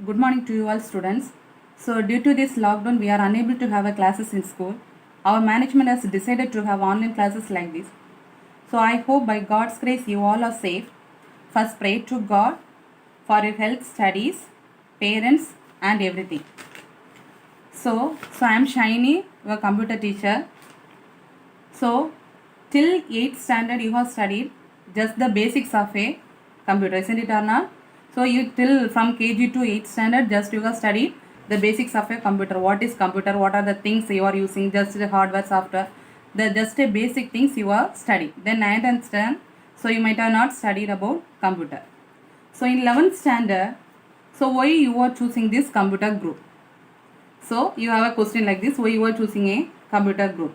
Good morning to you all students. So due to this lockdown, we are unable to have a classes in school. Our management has decided to have online classes like this. So I hope by God's grace you all are safe. First pray to God for your health, studies, parents and everything. So I am Shiny, your computer teacher. So till 8th standard you have studied just the basics of a computer, isn't it or not? So you till from KG to 8th standard just you have studied the basics of a computer. What is computer? What are the things you are using? Just the hardware, software. The just a basic things you are studied. Then 9th and 10th, so you might have not studied about computer. So in 11th standard, so why you are choosing this computer group? So you have a question like this: why you are choosing a computer group?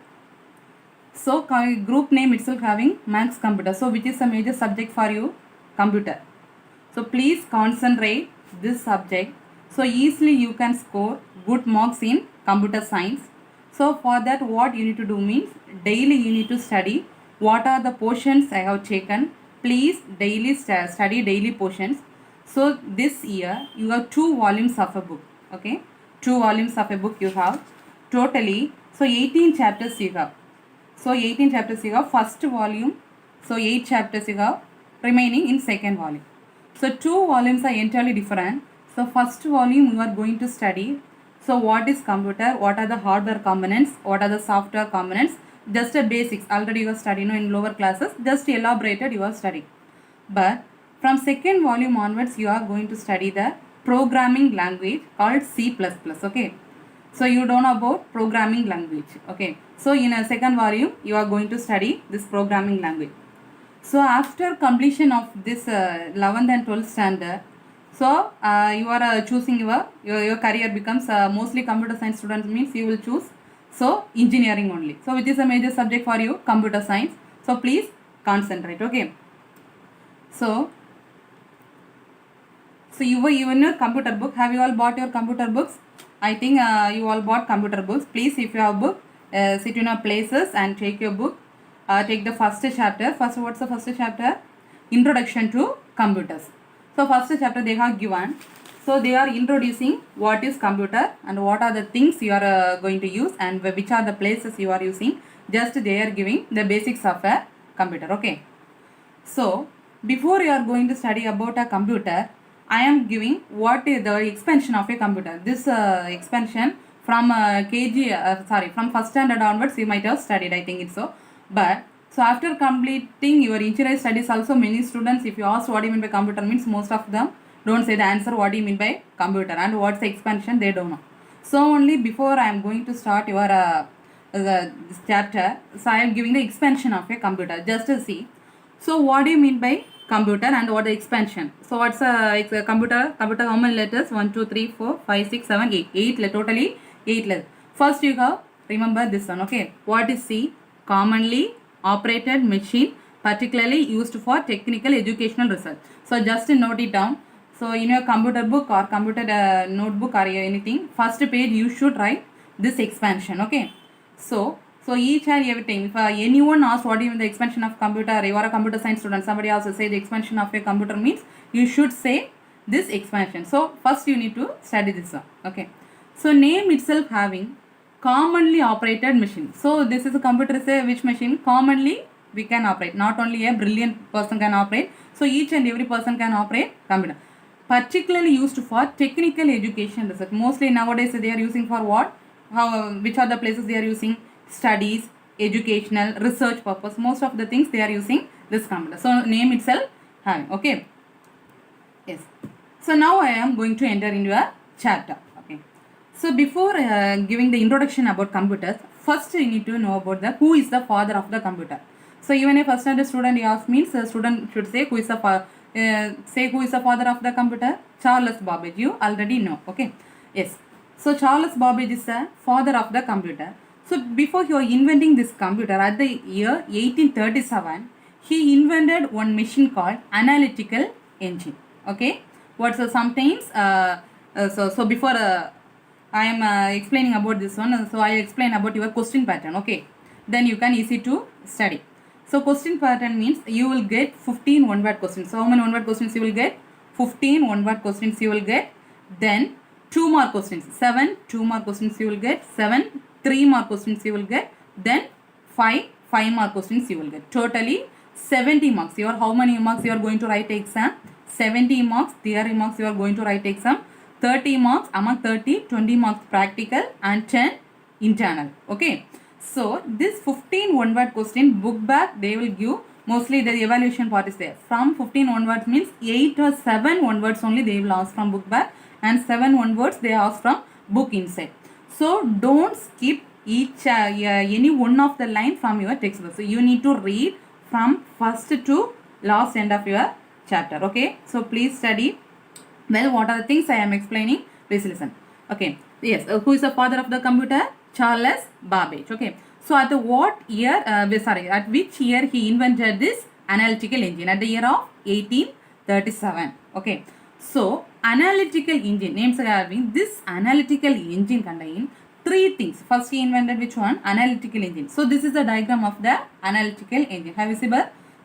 So group name itself having Max Computer. So which is a major subject for you? Computer. So please concentrate this subject. So easily you can score good marks in computer science. So for that what you need to do means daily you need to study what are the portions I have taken. Please daily study daily portions. So this year you have 2 volumes of a book. Okay, 2 volumes of a book you have. Totally, so 18 chapters you have. So 18 chapters you have first volume. So 8 chapters you have remaining in second volume. So 2 volumes are entirely different. So first volume you are going to study. So what is computer? What are the hardware components? What are the software components? Just the basics. Already you have studied in lower classes. Just elaborated you are studying. But from second volume onwards you are going to study the programming language called C++. Okay. So you don't know about programming language. Okay. So in a second volume you are going to study this programming language. So after completion of this 11th and 12th standard, so you are choosing your career becomes mostly computer science students means you will choose so engineering only. So which is a major subject for you? Computer science. So please concentrate. Okay. So you in your computer book, have you all bought your computer books? I think you all bought computer books. Please, if you have book, sit in your places and take your book. Take the first chapter. First, what's the first chapter? Introduction to computers. So first chapter they have given. So they are introducing what is computer and what are the things you are going to use and which are the places you are using. Just they are giving the basics of a computer. Okay. So before you are going to study about a computer, I am giving what is the expansion of a computer. This expansion from from first standard onwards you might have studied, I think it's so. But so after completing your engineering studies also, many students, if you ask what do you mean by computer means, most of them don't say the answer what do you mean by computer and what's the expansion, they don't know. So only before I am going to start your this chapter, so I am giving the expansion of a computer just to see. So what do you mean by computer and what the expansion? So what's a computer? Computer how many letters? 1, 2, 3, 4, 5, 6, 7, 8. 8 totally 8 letters. First you have remember this one. Okay. What is C? Commonly operated machine, particularly used for technical educational research. So just note it down. So in your computer book or computer notebook or anything, first page you should write this expansion. Okay. So each and every time, if anyone asks what is the expansion of computer, you are a computer science student, somebody also say the expansion of a computer means, you should say this expansion. So first you need to study this one. Okay. So name itself having commonly operated machine. So this is a computer, say which machine? Commonly we can operate. Not only a brilliant person can operate. So each and every person can operate computer. Particularly used for technical education research. Mostly nowadays they are using for what? Which are the places they are using? Studies, educational, research purpose. Most of the things they are using this computer. So name itself having. Okay. Yes. So now I am going to enter into a chapter. Okay. So before giving the introduction about computers, first you need to know about who is the father of the computer. So even a first standard student you ask means the student should say who is the father of the computer? Charles Babbage. You already know. Okay. Yes. So Charles Babbage is the father of the computer. So before he was inventing this computer at the year 1837, he invented one machine called analytical engine. Okay. What's sometimes so before I am explaining about this one, so I explain about your question pattern. Okay. Then you can easy to study. So question pattern means you will get 15 one-word questions. So how many one-word questions you will get? 15 one-word questions you will get. Then 2 more questions. 7 2 more questions you will get. 7 3 more questions you will get. Then 5 more questions you will get. Totally 70 marks. Your how many marks you are going to write exam? 70 marks theory marks you are going to write exam. 30 marks among 30, 20 marks practical and 10 internal. Okay. So this 15 one word question book back they will give. Mostly the evaluation part is there. From 15 one words means 8 or 7 one words only they will ask from book back, and 7 one words they ask from book inside. So don't skip each any one of the line from your textbook. So you need to read from first to last end of your chapter. Okay. So please study well. What are the things I am explaining? Please listen. Okay. Yes. Who is the father of the computer? Charles Babbage. Okay. So at the what year? At which year he invented this analytical engine? At the year of 1837. Okay. So analytical engine names are having this analytical engine contain 3 things. First he invented which one? Analytical engine. So this is the diagram of the analytical engine. Have you seen?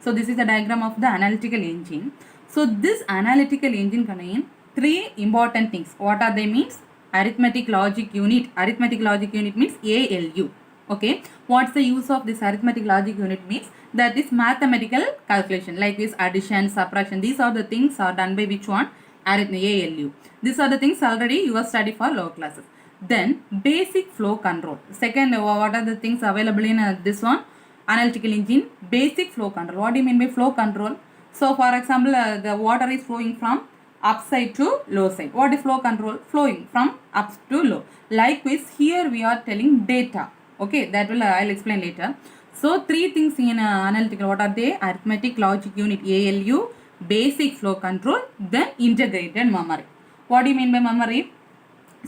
So this is the diagram of the analytical engine. So this analytical engine contain 3 important things. What are they means? Arithmetic logic unit. Arithmetic logic unit means ALU. Okay. What's the use of this arithmetic logic unit means? That is mathematical calculation like this addition, subtraction. These are the things are done by which one? ALU. These are the things already you have studied for lower classes. Then basic flow control. Second, what are the things available in this one? Analytical engine. Basic flow control. What do you mean by flow control? So for example, the water is flowing from upside to low side. What is flow control? Flowing from up to low. Likewise, here we are telling data. Okay, that will I'll explain later. So 3 things in analytical. What are they? Arithmetic logic unit ALU, basic flow control, then integrated memory. What do you mean by memory?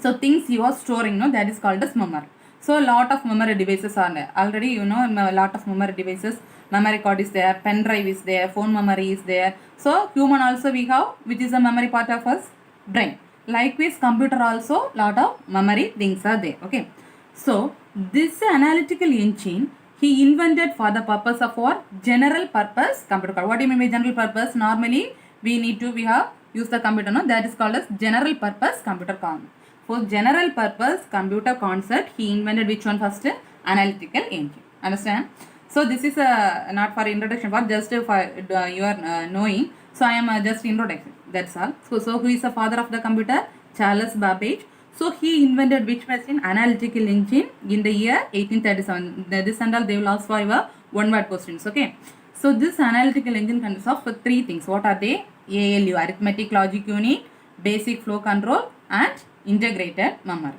So things you are storing, no, that is called as memory. So a lot of memory devices are there. Already you know a lot of memory devices. Memory card is there, pen drive is there, phone memory is there. So human also we have, which is the memory part of us, brain. Likewise computer also lot of memory things are there. Okay. So this analytical engine he invented for the purpose of our general purpose computer card. What do you mean by general purpose? Normally we have use the computer, no, that is called as general purpose computer card. For general purpose computer concept he invented which one first? Analytical engine. Understand? So this is not for introduction, for just for your knowing. So I am just introduction. That's all. So who is the father of the computer? Charles Babbage. So he invented which machine? Analytical engine in the year 1837. This and all they will ask for your one word questions. Okay. So this analytical engine consists of 3 things. What are they? ALU, arithmetic logic unit, basic flow control, and integrated memory.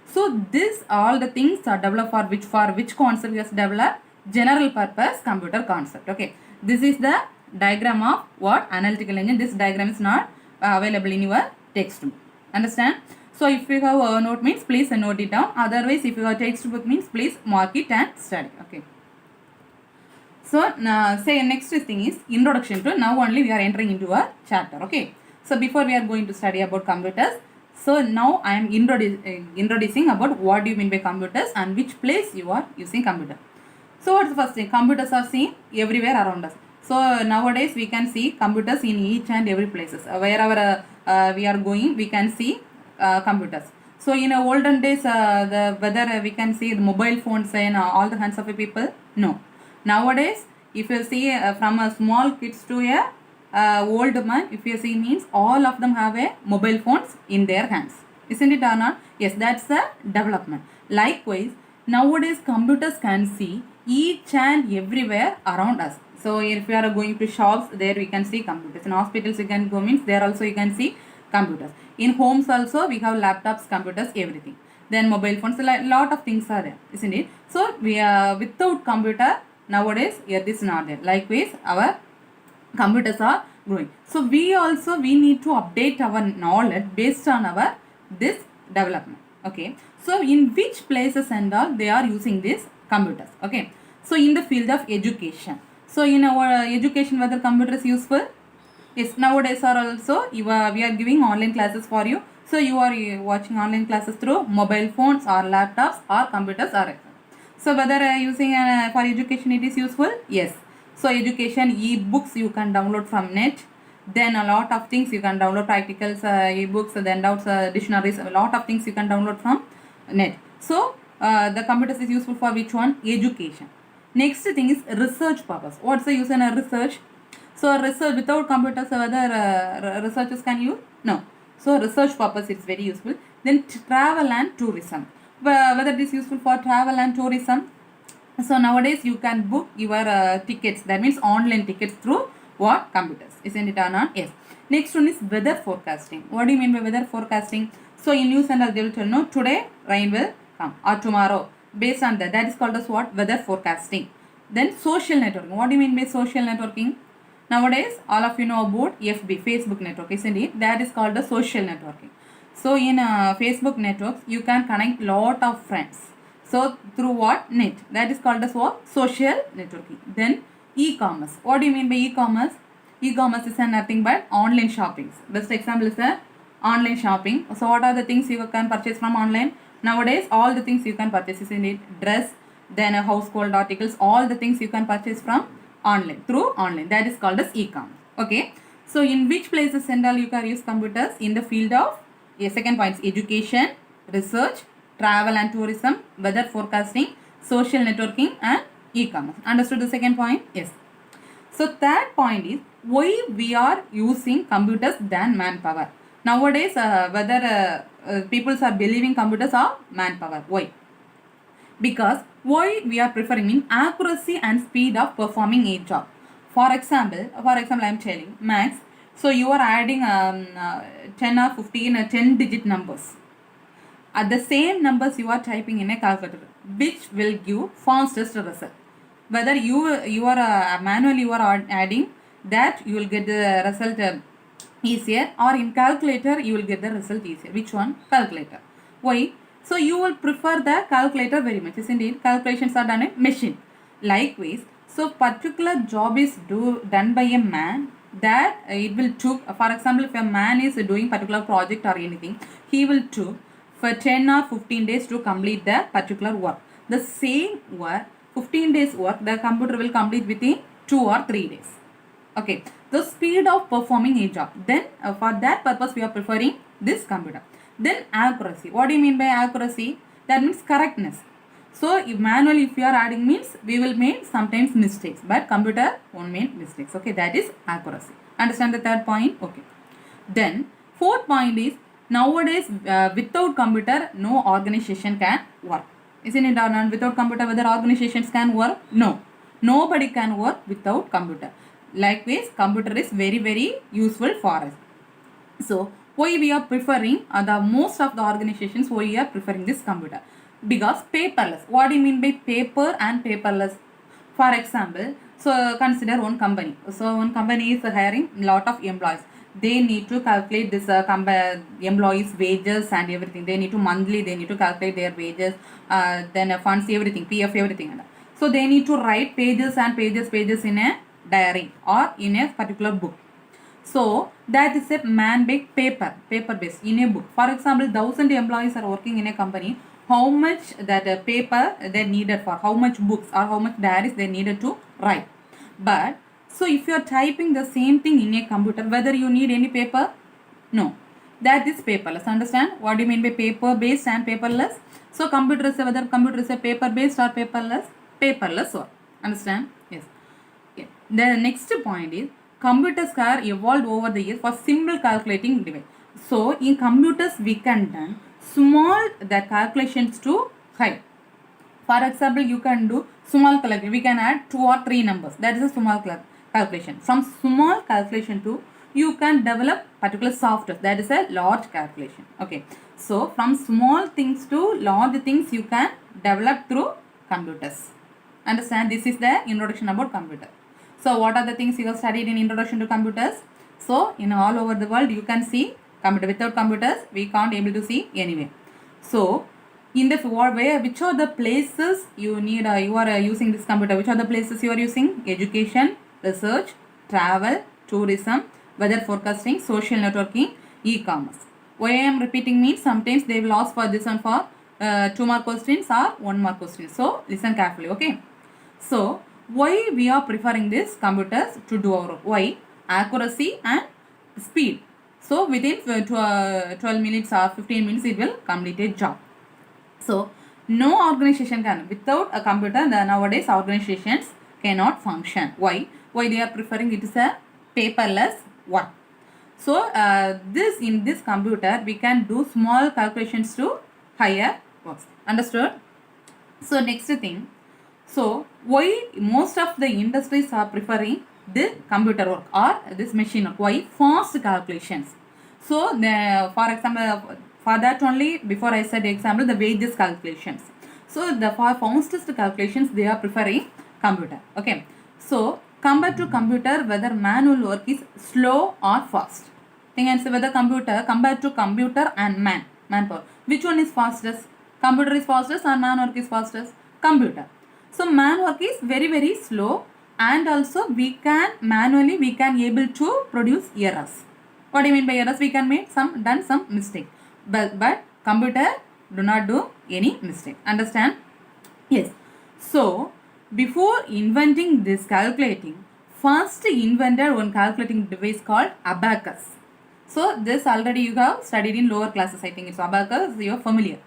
So this all the things are developed for which concept is developed? General purpose computer concept. Okay. This is the diagram of what? Analytical engine. This diagram is not available in your textbook. Understand? So if you have a note means please note it down. Otherwise if you have textbook means please mark it and study. Okay. So say next thing is introduction to, now only we are entering into a chapter. Okay. So before we are going to study about computers, so now I am introducing about what do you mean by computers and which place you are using computer. So what's the first thing? Computers are seen everywhere around us. So nowadays we can see computers in each and every places. Wherever we are going, we can see computers. So in olden days, whether we can see the mobile phones in all the hands of the people? No. Nowadays, if you see from a small kids to a old man, if you see means all of them have a mobile phones in their hands. Isn't it or not? Yes, that's the development. Likewise, nowadays computers can see each and everywhere around us. So if you are going to shops, there we can see computers. In hospitals you can go means there also you can see computers. In homes also we have laptops, computers, everything. Then mobile phones, a lot of things are there, isn't it? So we are without computer nowadays earth is not there. Likewise our computers are growing. So we need to update our knowledge based on our this development. Okay. So in which places and all they are using these computers. Okay. So in the field of education. So in our education whether computer is useful? Yes, nowadays are also we are giving online classes for you. So you are watching online classes through mobile phones or laptops or computers or so whether using for education it is useful? Yes. So education e-books you can download from net. Then a lot of things you can download, practicals, ebooks, then doubts, dictionaries, a lot of things you can download from net. So the computers is useful for which one? Education. Next thing is research purpose. What's the use in a research? So research without computers, whether researchers can use? No. So research purpose is very useful. Then travel and tourism. Whether it is useful for travel and tourism? So nowadays you can book your tickets. That means online tickets through what? Computers. Isn't it or not? Yes. Next one is weather forecasting. What do you mean by weather forecasting? So in news and they will tell no, today rain will come or tomorrow. Based on that, that is called as what? Weather forecasting. Then social networking. What do you mean by social networking? Nowadays, all of you know about FB, Facebook network, isn't it? That is called the social networking. So in Facebook networks, you can connect lot of friends. So through what? Net. That is called as what? Social networking. Then e-commerce. What do you mean by e-commerce? E-commerce is nothing but online shopping. Best example is the online shopping. So what are the things you can purchase from online? Nowadays, all the things you can purchase, isn't it? Dress, then household articles, all the things you can purchase from online, through online. That is called as e-commerce. Okay. So in which places and all you can use computers? In the field of, second point is education, research, travel and tourism, weather forecasting, social networking and e-commerce. Understood the second point? Yes. So third point is why we are using computers than manpower. Nowadays, whether people are believing computers are manpower. Why? Because why we are preferring in accuracy and speed of performing a job. For example, I am telling max. So you are adding 10 or 15 10 digit numbers. At the same numbers you are typing in a calculator, which will give fastest result. Whether you are manually you are adding, that you will get the result easier, or in calculator you will get the result easier. Which one? Calculator. Why? So you will prefer the calculator very much, isn't it? Calculations are done in machine. Likewise, so particular job is done by a man, that it will took, for example, if a man is doing particular project or anything, he will took for 10 or 15 days to complete the particular work. The same work, 15 days work, the computer will complete within 2 or 3 days. Okay, the speed of performing a job. Then for that purpose we are preferring this computer. Then accuracy. What do you mean by accuracy? That means correctness. So if manually if you are adding means we will make sometimes mistakes, but computer won't make mistakes. Okay, that is accuracy. Understand the third point? Okay. Then fourth point is nowadays without computer no organization can work. Isn't it or not? Without computer whether organizations can work? No. Nobody can work without computer. Likewise, computer is very very useful for us. So why we are preferring the most of the organizations, why we are preferring this computer? Because paperless. What do you mean by paper and paperless? For example, so consider one company. So one company is hiring lot of employees. They need to calculate this employees wages and everything. They need to monthly, they need to calculate their wages, then funds, everything, PF, everything. So they need to write pages and pages in a diary or in a particular book. So that is a man-made paper based in a book. For example, 1,000 employees are working in a company. How much that paper they needed for, how much books or how much diaries they needed to write. But so if you are typing the same thing in a computer, whether you need any paper? No. That is paperless. Understand? What do you mean by paper based and paperless? So computer is whether computer is a paper based or paperless? Paperless or understand? Yes. Okay. The next point is computers are evolved over the years for simple calculating device. So in computers we can done small the calculations to high. For example, you can do small calculation. We can add 2 or 3 numbers. That is a small calculation. From small calculation to you can develop particular software. That is a large calculation. Okay. So from small things to large things you can develop through computers. Understand? This is the introduction about computer. So what are the things you have studied in introduction to computers? So in all over the world you can see computer. Without computers we can't able to see anywhere. So in the way, which are the places you need you are using this computer? Which are the places you are using? Education, research, travel, tourism, weather forecasting, social networking, e-commerce. Why I am repeating means sometimes they will ask for this one for 2 mark questions or 1 mark questions. So listen carefully. Okay. So why we are preferring this computers to do our work? Why? Accuracy and speed. So within 12 minutes or 15 minutes it will complete a job. So no organization can, without a computer, the nowadays organizations cannot function. Why? Why they are preferring it is a paperless one. So in this computer we can do small calculations to higher works. Understood? So next thing, so why most of the industries are preferring the computer work or this machine work? Why? Fast calculations. So for example, for that only, before I said example, the wages calculations. So the for fastest calculations they are preferring computer. Okay. So compared to computer, whether manual work is slow or fast. Think and say whether computer compared to computer and manpower, which one is fastest? Computer is fastest or man work is fastest? Computer. So man work is very slow, and also we can manually we can able to produce errors. What do you mean by errors? We can make done some mistake, but computer do not do any mistake. Understand? Yes. So before inventing this calculating, first invented one calculating device called abacus. So this already you have studied in lower classes. I think it's abacus. You are familiar.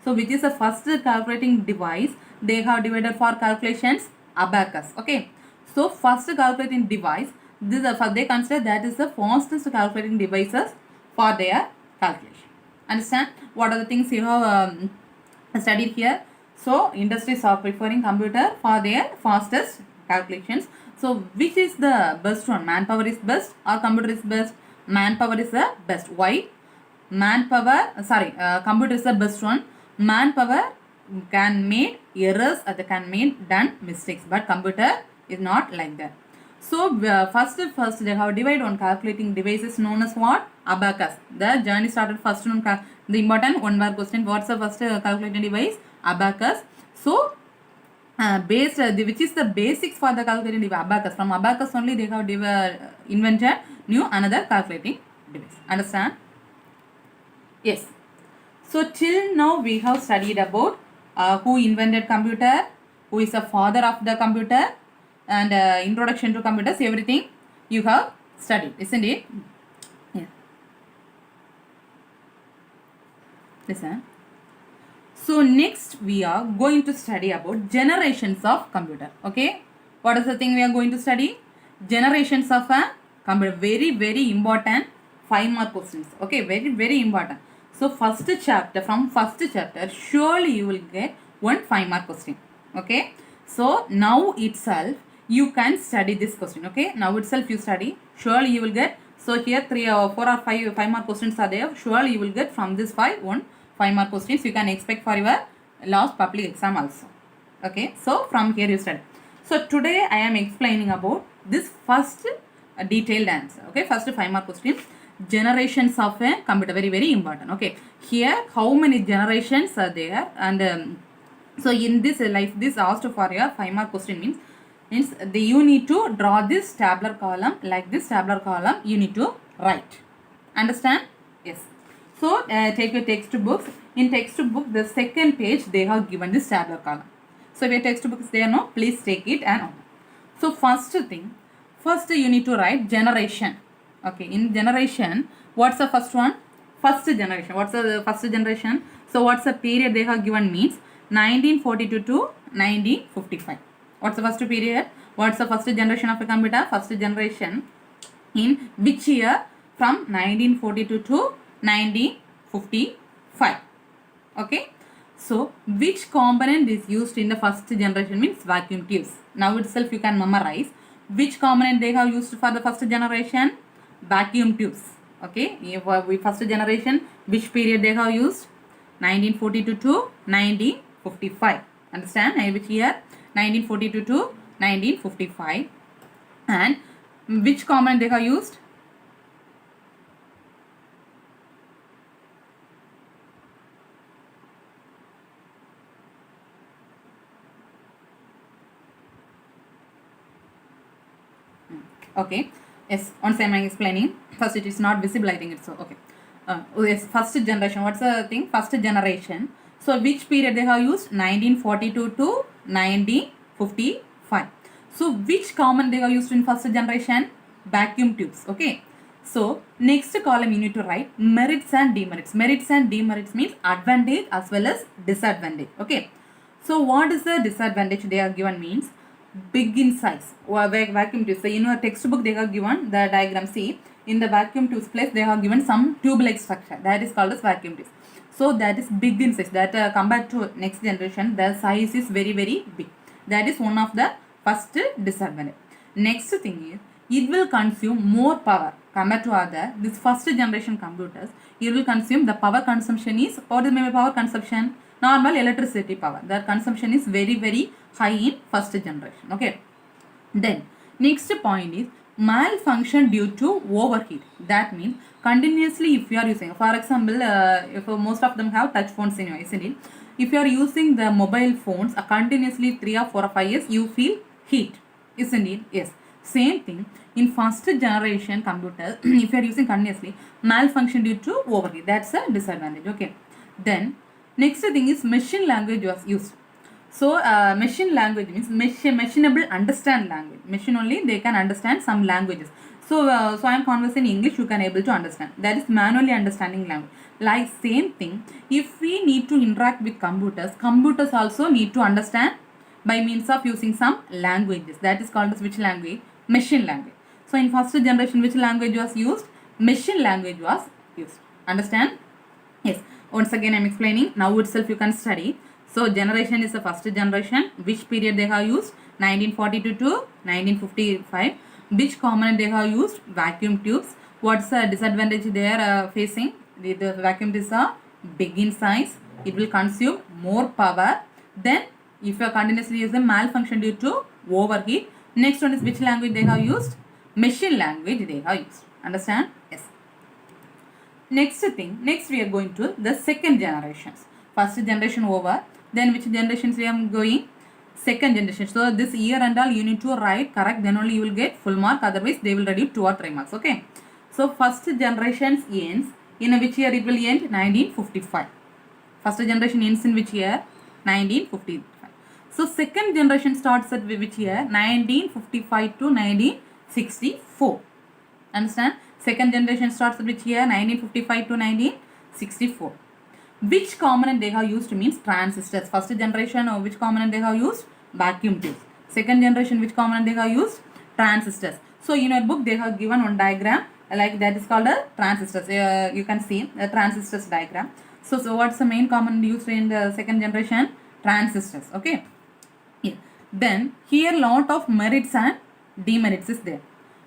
So which is the first calculating device they have divided for calculations? Abacus. Okay. So first calculating device, this they consider that is the fastest calculating devices for their calculation. Understand? What are the things you have studied here? So industries are preferring computer for their fastest calculations. So which is the best one? Manpower is best or computer is best? Manpower is the best. Why? Computer is the best one. Manpower can make errors or they can make done mistakes, but computer is not like that. So first they have divided on calculating devices known as what? Abacus. The journey started first on the important one word question. What's the first calculating device? Abacus. So which is the basics for the calculating device? Abacus. From abacus only they have invented new another calculating device. Understand? Yes. So till now we have studied about who invented computer, who is the father of the computer, and introduction to computers. Everything you have studied, isn't it? Yeah. Listen. So next we are going to study about generations of computer. Okay. What is the thing we are going to study? Generations of a computer. Very important 5-mark questions. Okay. Very important. So from first chapter, surely you will get one 5-mark question. Okay. So now itself you can study this question. Okay. Now itself you study. Surely you will get. So here 3 or 4 or 5-mark questions are there. Surely you will get from this 5-mark questions you can expect for your last public exam also. Okay. So from here you study. So today I am explaining about this first detailed answer. Okay. First 5-mark question. Generations of a computer. Very important. Okay. Here how many generations are there, and so in this this asked for a 5-mark question means you need to draw this tabular column. Like this tabular column you need to write. Understand? Yes. So take your textbooks. In textbook the second page they have given this tabular column. So if your textbook is there, no, please take it and so first you need to write generation. Okay, in generation, what's the first one? First generation. What's the first generation? So what's the period they have given means 1942 to 1955. What's the first period? What's the first generation of a computer? First generation in which year? From 1942 to 1955. Okay. So which component is used in the first generation means vacuum tubes. Now itself you can memorize which component they have used for the first generation. Vacuum tubes. Okay, first generation, which period they have used? 1942 to 1955. Understand? Which year? 1942 to 1955. And which component they have used? Okay. Yes, once I am explaining. First it is not visible, I think it's so. Okay. Yes, first generation. What's the thing? First generation. So which period they have used? 1942 to 1955. So which component they have used in first generation? Vacuum tubes. Okay. So next column you need to write merits and demerits. Merits and demerits means advantage as well as disadvantage. Okay. So what is the disadvantage they are given means big in size or vacuum tubes. So in your textbook they have given the diagram. See, in the vacuum tubes place they have given some tube-like structure that is called as vacuum tubes. So that is big in size. That compared to next generation, the size is very big. That is one of the first disadvantage. Next thing is it will consume more power compared to other this first generation computers. It will consume the power consumption is what is maybe power consumption normal electricity power. The consumption is very high in first generation. Okay. Then next point is malfunction due to overheat. That means continuously if you are using, for example, if most of them have touch phones in your, isn't it? If you are using the mobile phones continuously 3 or 4 or 5 years, you feel heat, isn't it? Yes. Same thing in first generation computers. If you are using continuously, malfunction due to overheat. That's a disadvantage. Okay. Then next thing is machine language was used. So machine language means machinable understand language. Machine only they can understand some languages. So so I am conversing in English, you can able to understand. That is manually understanding language. Like same thing, if we need to interact with computers, computers also need to understand by means of using some languages. That is called as which language? Machine language. So in first generation which language was used? Machine language was used. Understand? Yes. Once again I am explaining. Now itself you can study. So generation is the first generation. Which period they have used? 1942 to 1955. Which component they have used? Vacuum tubes. What's the disadvantage they are facing? The vacuum tubes are big in size. It will consume more power. Then if you are continuously using malfunction due to overheat. Next one is which language they have used? Machine language they have used. Understand? Yes. Next thing, next we are going to the second generations. First generation over. Then which generations we are going? Second generation. So this year and all you need to write correct. Then only you will get full mark. Otherwise they will reduce 2 or 3 marks. Okay. So first generations ends. In which year it will end? 1955. First generation ends in which year? 1955. So second generation starts at which year? 1955 to 1964. Understand? Second generation starts at which year? 1955 to 1964. Which component they have used means transistors. First generation or which component they have used? Vacuum tubes. Second generation which component they have used? Transistors. So in your book they have given one diagram like that is called a transistors. You can see the transistors diagram. So what's the main component used in the second generation? Transistors. Okay. Yeah. Then here lot of merits and demerits is there.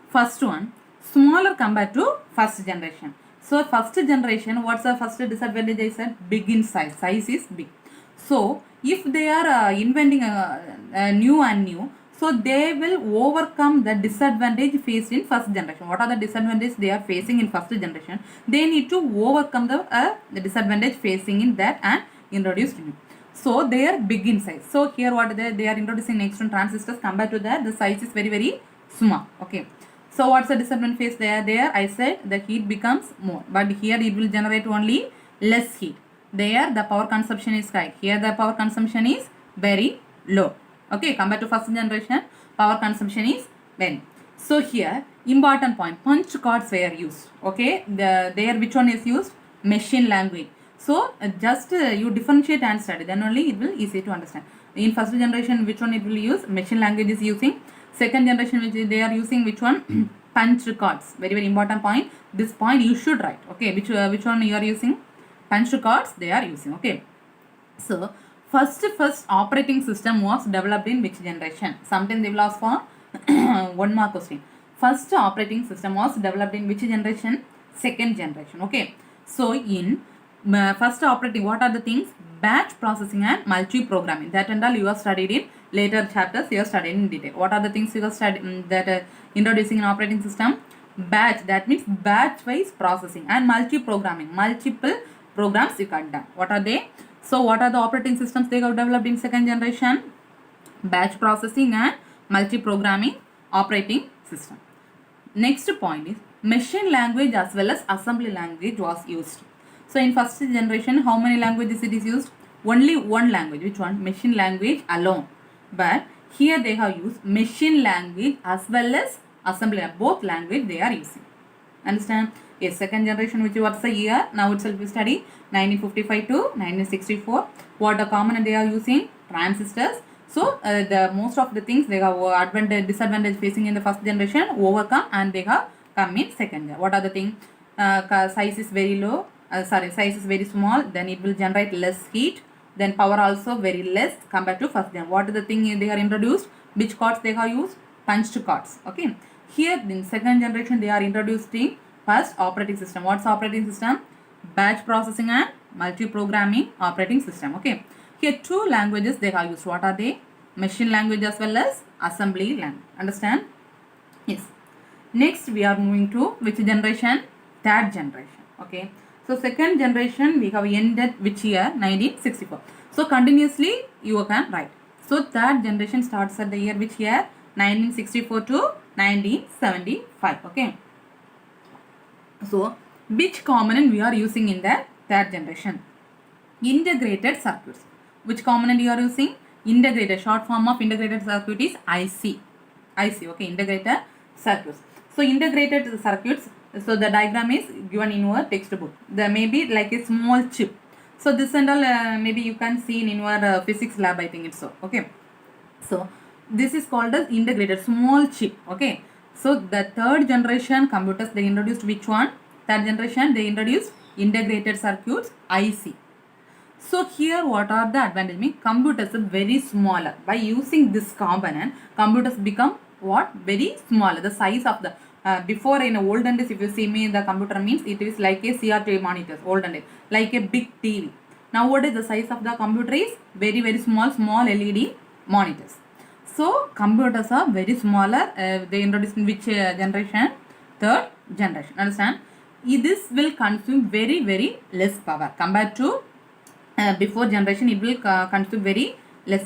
First one, smaller compared to first generation. So first generation, what's the first disadvantage I said? Big in size. Size is big. So if they are inventing a new, so they will overcome the disadvantage faced in first generation. What are the disadvantages they are facing in first generation? They need to overcome the disadvantage facing in that and introduce new. So they are big in size. So here what they are introducing next one transistors compared to that the size is very small. Okay. So what's the disadvantage face there? There I said the heat becomes more, but here it will generate only less heat. There the power consumption is high. Here the power consumption is very low. Okay, compared to first generation, power consumption is very. So here important point, punch cards were used. Okay, there which one is used? Machine language. So just you differentiate and study, then only it will easy to understand. In first generation which one it will use? Machine language is using. Second generation which they are using which one? Punch cards. Very important point. This point you should write. Okay, which one you are using? Punch cards they are using. Okay. So first operating system was developed in which generation? Sometimes they will ask for 1 mark question. First operating system was developed in which generation? Second generation. Okay. So in first operating, what are the things? Batch processing and multi-programming. That and all you have studied in later chapters. You have studied in detail. What are the things you have studied that introducing an operating system? Batch. That means batch-wise processing and multi-programming. Multiple programs you can do. What are they? So what are the operating systems they have developed in second generation? Batch processing and multi-programming operating system. Next point is machine language as well as assembly language was used. So in first generation, how many languages it is used? Only one language. Which one? Machine language alone. But here they have used machine language as well as assembly. Both language they are using. Understand? Yes, second generation, which was the year, now itself we study 1955 to 1964. What the component they are using? Transistors. So the most of the things they have advantage, disadvantage facing in the first generation overcome, and they have come in second generation. What are the things? Size is very low. Size is very small. Then it will generate less heat. Then power also very less compared to first gen. What is the thing they are introduced? Which cards they have used? Punched cards. Okay. Here in second generation they are introducing first operating system. What's operating system? Batch processing and multi-programming operating system. Okay. Here two languages they have used. What are they? Machine language as well as assembly language. Understand? Yes. Next we are moving to which generation? Third generation. Okay. So second generation we have ended which year? 1964. So continuously you can write. So third generation starts at the year which year? 1964 to 1975. Okay. So which component we are using in the third generation? Integrated circuits. Which component you are using? Integrated. Short form of integrated circuit is IC. IC. Okay. Integrated circuits. So integrated circuits. So the diagram is given in your textbook. There may be like a small chip. So this and all maybe you can see in your physics lab. I think it's so. Okay. So this is called as integrated small chip. Okay. So the third generation computers they introduced which one? Third generation they introduced integrated circuits IC. So here what are the advantages? Mean computers are very smaller. By using this component, computers become what? Very smaller. The size of the before in olden days, if you see me, the computer means it is like a CRT monitors, olden days, like a big TV. Nowadays the size of the computer is very small LED monitors. So computers are very smaller. They introduced in which generation? Third generation. Understand? This will consume very less power compared to before generation. It will consume very less.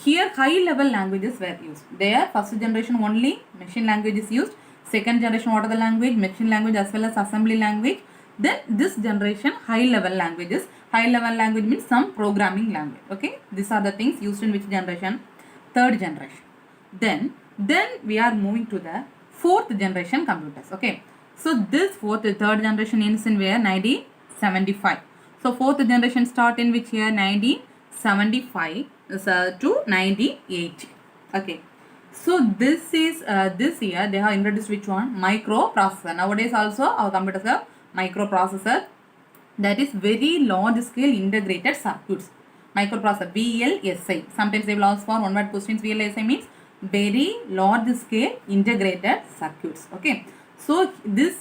Here high level languages were used. There first generation only machine language is used. Second generation what are the language? Machine language as well as assembly language. Then this generation high level languages. High level language means some programming language. Okay. These are the things used in which generation? Third generation. Then we are moving to the fourth generation computers. Okay. So this third generation ends in where? 1975. So fourth generation start in which year? 1975 to 1980. Okay. So this is this year they have introduced which one? Microprocessor. Nowadays also our computers have microprocessor, that is very large scale integrated circuits. Microprocessor, VLSI. Sometimes they will ask for one word questions. VLSI means very large scale integrated circuits. Okay. So this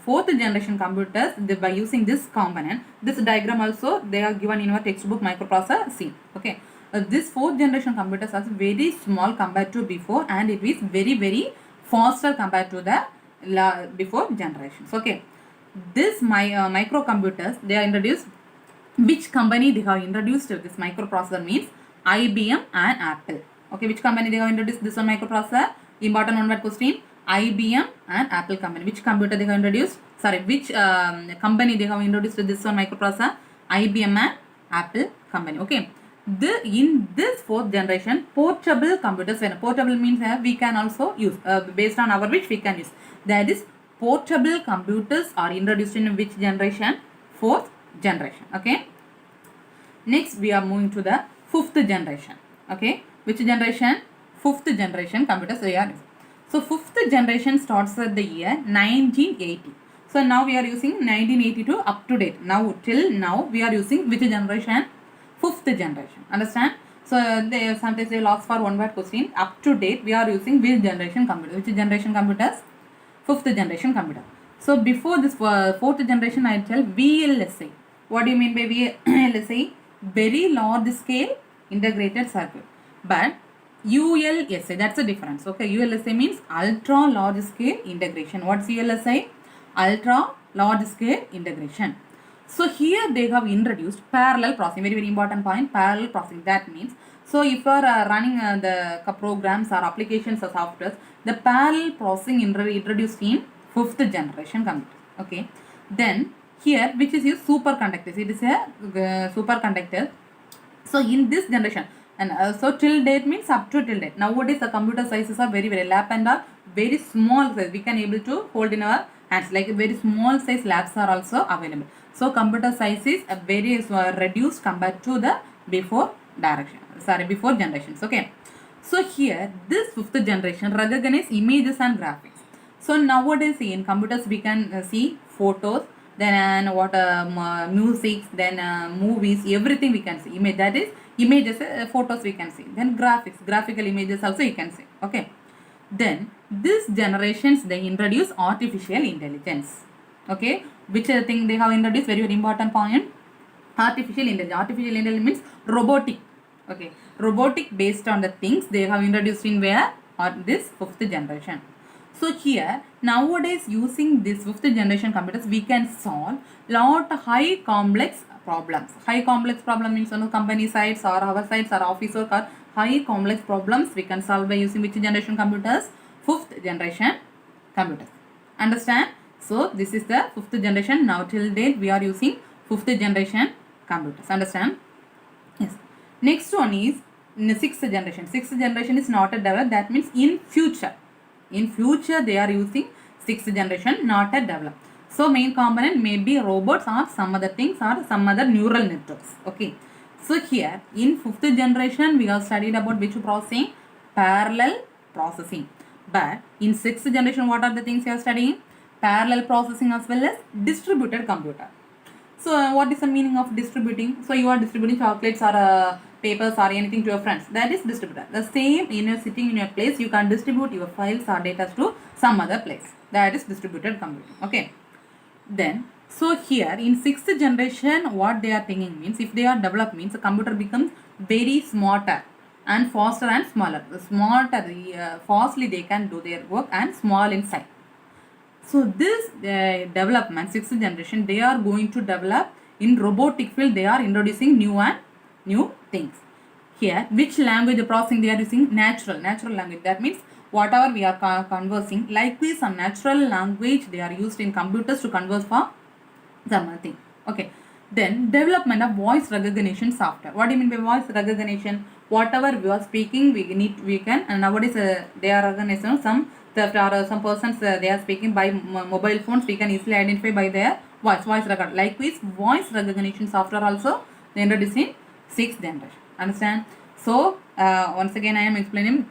fourth generation computers, by using this component, this diagram also they are given in our textbook microprocessor C. Okay. This fourth generation computers are very small compared to before, and it is very faster compared to the before generations. Okay. This microcomputers they are introduced. Which company they have introduced this microprocessor means IBM and Apple. Okay. Which company they have introduced this one microprocessor? Important one word question. IBM and Apple company. Which computer they have introduced? Sorry, which company they have introduced this one microprocessor? IBM and Apple company. Okay. In this fourth generation, portable computers. When portable means we can also use based on our wish we can use. That is, portable computers are introduced in which generation? Fourth generation. Okay. Next we are moving to the fifth generation. Okay. Which generation? Fifth generation computers they are. So fifth generation starts at the year 1980. So now we are using 1982 up to date. Now till now we are using which generation? Fifth generation. Understand? So sometimes they will ask for one word question. Up to date we are using which generation computer? Which generation computers? Fifth generation computer. So before this fourth generation I tell VLSI. What do you mean by VLSI? Very large scale integrated circuit. But ULSI, that's the difference. Okay, ULSI means ultra large scale integration. What's ULSI? Ultra large scale integration. So here they have introduced parallel processing. Very important point. Parallel processing. That means, so if you are running the programs or applications or softwares, the parallel processing introduced in fifth generation computer. Okay. Then here which is used superconductors. It is a superconductor. So in this generation, and so till date means up to till date. Nowadays the computer sizes are very lap and are very small size. We can able to hold in our hands, like very small size labs are also available. So computer size is a very reduced compared to the before before generations. Okay. So here this fifth generation recognize images and graphics. So nowadays in computers we can see photos, then what music, then movies, everything we can see. Image, that is images, photos we can see. Then graphical images also you can see. Okay. Then this generations they introduce artificial intelligence. Okay, which thing they have introduced, very very important point. Artificial intelligence. Artificial intelligence means robotic. Okay, robotic based on the things they have introduced in where, or this fifth generation. So here nowadays using this fifth generation computers we can solve lot high complex problems. High complex problem means on company sites or our sites or office work or high complex problems we can solve by using which generation computers? Fifth generation computers. Understand? So this is the fifth generation. Now till date we are using fifth generation computers. Understand? Yes. Next one is in the sixth generation. Sixth generation is not a developed. That means in future. In future they are using sixth generation, not a developed. So main component may be robots or some other things or some other neural networks. Okay. So here in fifth generation we have studied about which processing? Parallel processing. But in sixth generation what are the things you are studying? Parallel processing as well as distributed computer. So what is the meaning of distributing? So you are distributing chocolates or papers or anything to your friends. That is distributed. The same in your sitting in your place, you can distribute your files or data to some other place. That is distributed computing. Okay. Then, so here in sixth generation, what they are thinking means, if they are developed means the computer becomes very smarter and faster and smaller. The smarter, fastly they can do their work and small in size. So this development, sixth generation, they are going to develop in robotic field. They are introducing new things. Here, which language processing they are using? Natural language. That means whatever we are conversing, likewise some natural language they are used in computers to converse for something. Okay. Then development of voice recognition software. What do you mean by voice recognition? Whatever we are speaking, we can, and nowadays they are recognizing some persons they are speaking by mobile phones, we can easily identify by their voice record. Likewise, voice recognition software also they introduced in sixth generation. Understand? So once again I am explaining.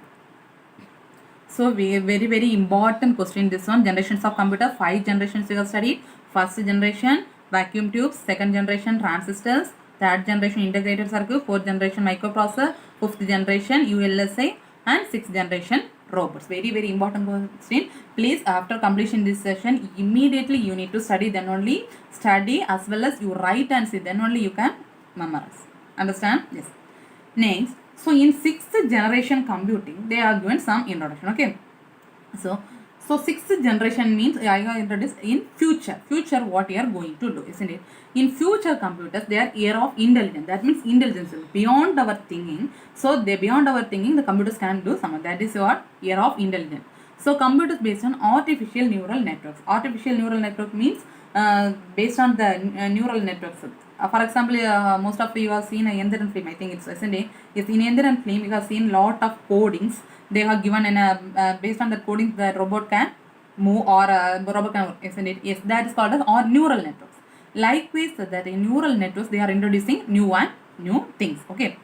So we very important question this one. Generations of computer, 5 generations we have studied. First generation vacuum tubes, second generation transistors, third generation integrated circuit, fourth generation microprocessor, fifth generation ULSI, and sixth generation robots. Very important question. Please, after completion this session, immediately you need to study, then only study as well as you write and see, then only you can memorize. Understand? Yes. Next, so in sixth generation computing, they are given some introduction. Okay. So sixth generation means I have introduced in future. Future what you are going to do, isn't it? In future computers, they are era of intelligence. That means intelligence beyond our thinking. So they beyond our thinking, the computers can do some. That is what era of intelligence. So computers based on artificial neural networks. Artificial neural network means based on the neural networks. For example, most of you have seen a Endiran film. I think it's isn't it? Yes, in Endiran film you have seen lot of codings. They have given an based on the coding the robot can move or robot can work, isn't it? Yes, that is called as or neural networks. Likewise, that in neural networks they are introducing new things. Okay.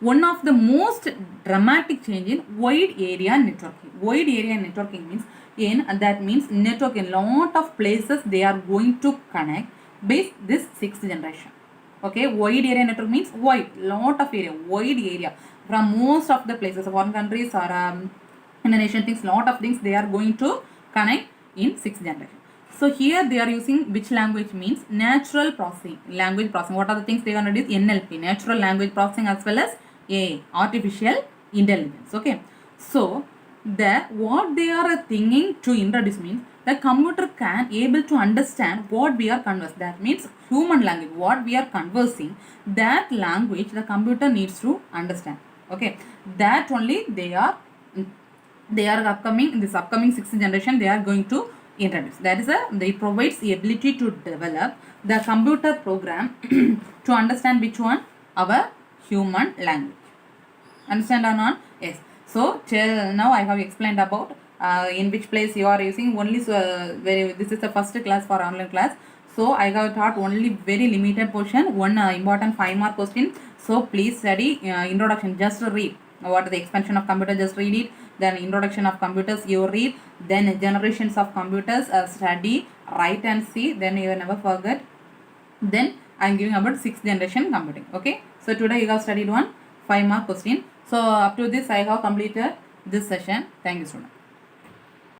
One of the most dramatic change in wide area networking. Wide area networking means that means network in lot of places they are going to connect based this sixth generation. Okay, wide area network means wide, lot of area, wide area from most of the places, foreign countries or Indonesian things, lot of things they are going to connect in sixth generation. So here they are using which language means natural processing, language processing. What are the things they are going to do? NLP, natural language processing, as well as AI, artificial intelligence. Okay, so what they are thinking to introduce means the computer can able to understand what we are conversing. That means human language, what we are conversing, that language the computer needs to understand. Okay, that only they are upcoming in this upcoming sixth generation they are going to introduce. That is they provides the ability to develop the computer program to understand which one? Our human language. Understand or not? Yes. So till now I have explained about in which place you are using. Only this is the first class for online class, so I have taught only very limited portion, one important 5-mark question. So please study introduction, just read what the expansion of computer, just read it. Then introduction of computers you read, then generations of computers study, write and see, then you will never forget. Then I am giving about 6th generation computing. Okay, so today you have studied one 5-mark question. So up to this I have completed this session. Thank you, student.